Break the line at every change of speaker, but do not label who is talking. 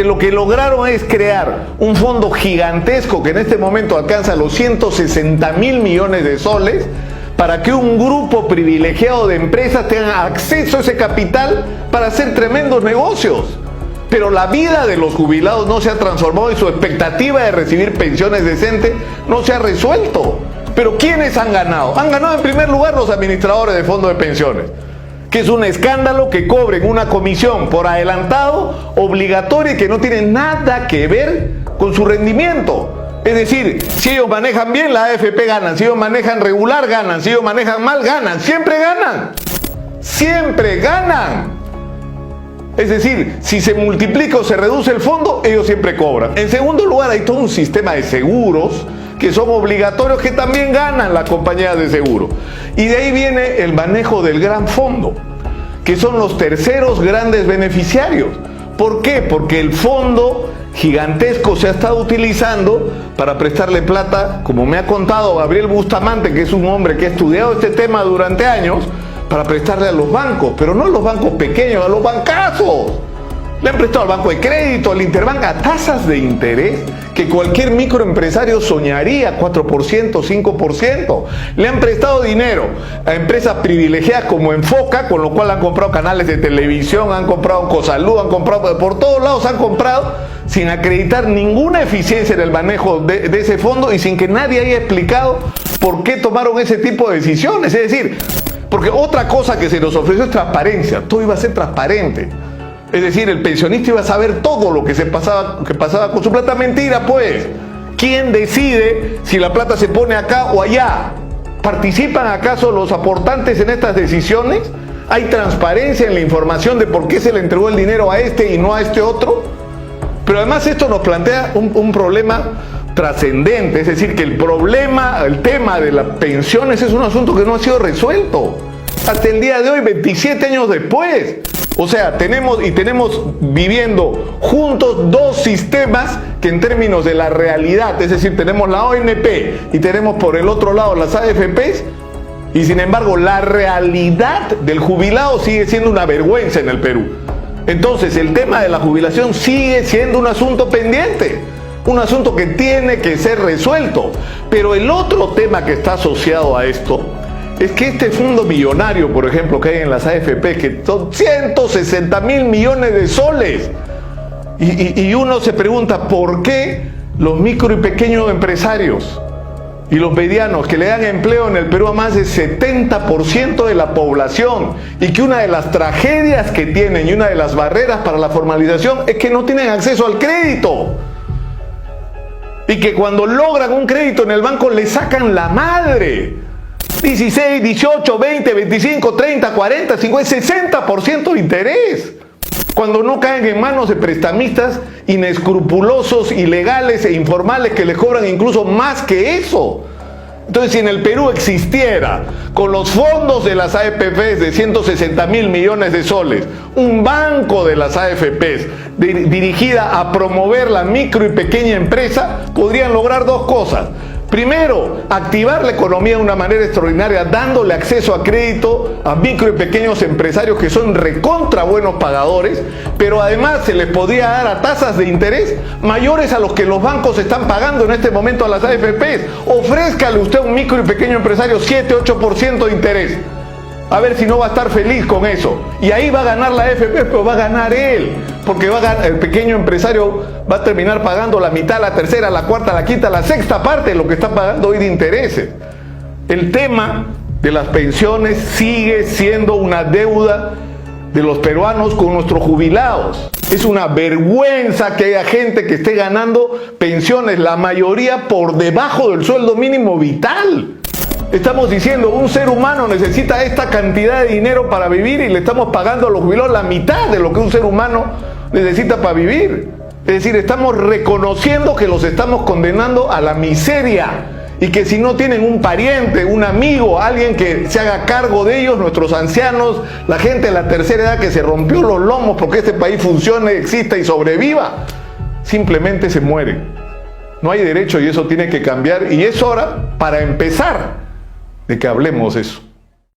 Lo que lograron es crear un fondo gigantesco que en este momento alcanza los 160.000 millones de soles para que un grupo privilegiado de empresas tenga acceso a ese capital para hacer tremendos negocios. Pero la vida de los jubilados no se ha transformado y su expectativa de recibir pensiones decentes no se ha resuelto. Pero ¿quiénes han ganado? Han ganado en primer lugar los administradores de fondos de pensiones, que es un escándalo que cobren una comisión por adelantado obligatoria y que no tiene nada que ver con su rendimiento. Es decir, si ellos manejan bien, la AFP ganan, si ellos manejan regular, ganan, si ellos manejan mal, ganan, siempre ganan, siempre ganan. Es decir, si se multiplica o se reduce el fondo, ellos siempre cobran. En segundo lugar, hay todo un sistema de seguros que son obligatorios, que también ganan las compañías de seguro. Y de ahí viene el manejo del gran fondo, que son los terceros grandes beneficiarios. ¿Por qué? Porque el fondo gigantesco se ha estado utilizando para prestarle plata, como me ha contado Gabriel Bustamante, que es un hombre que ha estudiado este tema durante años, para prestarle a los bancos, pero no a los bancos pequeños, a los bancazos. Le han prestado al Banco de Crédito, al Interbank, a tasas de interés que cualquier microempresario soñaría, 4%, 5%. Le han prestado dinero a empresas privilegiadas como Enfoca, con lo cual han comprado canales de televisión, han comprado Cosalud, han comprado, por todos lados han comprado, sin acreditar ninguna eficiencia en el manejo de ese fondo y sin que nadie haya explicado por qué tomaron ese tipo de decisiones. Es decir, porque otra cosa que se nos ofreció es transparencia, todo iba a ser transparente. Es decir, el pensionista iba a saber todo lo que pasaba con su plata. Mentira, pues. ¿Quién decide si la plata se pone acá o allá? ¿Participan acaso los aportantes en estas decisiones? ¿Hay transparencia en la información de por qué se le entregó el dinero a este y no a este otro? Pero además esto nos plantea un problema trascendente, es decir, que el tema de las pensiones es un asunto que no ha sido resuelto hasta el día de hoy, 27 años después. O sea, tenemos viviendo juntos dos sistemas que en términos de la realidad, es decir, tenemos la ONP y tenemos por el otro lado las AFPs, y sin embargo la realidad del jubilado sigue siendo una vergüenza en el Perú. Entonces el tema de la jubilación sigue siendo un asunto pendiente, un asunto que tiene que ser resuelto. Pero el otro tema que está asociado a esto es que este fondo millonario, por ejemplo, que hay en las AFP, que son 160.000 millones de soles, y uno se pregunta por qué los micro y pequeños empresarios y los medianos, que le dan empleo en el Perú a más del 70% de la población, y que una de las tragedias que tienen y una de las barreras para la formalización es que no tienen acceso al crédito, y que cuando logran un crédito en el banco le sacan la madre. 16, 18, 20, 25, 30, 40, 50, 60% de interés, cuando no caen en manos de prestamistas inescrupulosos, ilegales e informales que les cobran incluso más que eso. Entonces, si en el Perú existiera, con los fondos de las AFPs de 160.000 millones de soles, un banco de las AFPs dirigida a promover la micro y pequeña empresa, podrían lograr dos cosas. Primero, activar la economía de una manera extraordinaria, dándole acceso a crédito a micro y pequeños empresarios que son recontra buenos pagadores, pero además se les podría dar a tasas de interés mayores a los que los bancos están pagando en este momento a las AFPs. Ofrézcale usted a un micro y pequeño empresario 7, 8% de interés. A ver si no va a estar feliz con eso. Y ahí va a ganar la AFP, pero va a ganar él. Porque el pequeño empresario va a terminar pagando la mitad, la tercera, la cuarta, la quinta, la sexta parte de lo que está pagando hoy de intereses. El tema de las pensiones sigue siendo una deuda de los peruanos con nuestros jubilados. Es una vergüenza que haya gente que esté ganando pensiones, la mayoría por debajo del sueldo mínimo vital. Estamos diciendo, un ser humano necesita esta cantidad de dinero para vivir y le estamos pagando a los jubilados la mitad de lo que un ser humano necesita para vivir. Es decir, estamos reconociendo que los estamos condenando a la miseria y que si no tienen un pariente, un amigo, alguien que se haga cargo de ellos, nuestros ancianos, la gente de la tercera edad que se rompió los lomos porque este país funcione, exista y sobreviva, simplemente se mueren. No hay derecho y eso tiene que cambiar, y es hora para empezar de que hablemos eso.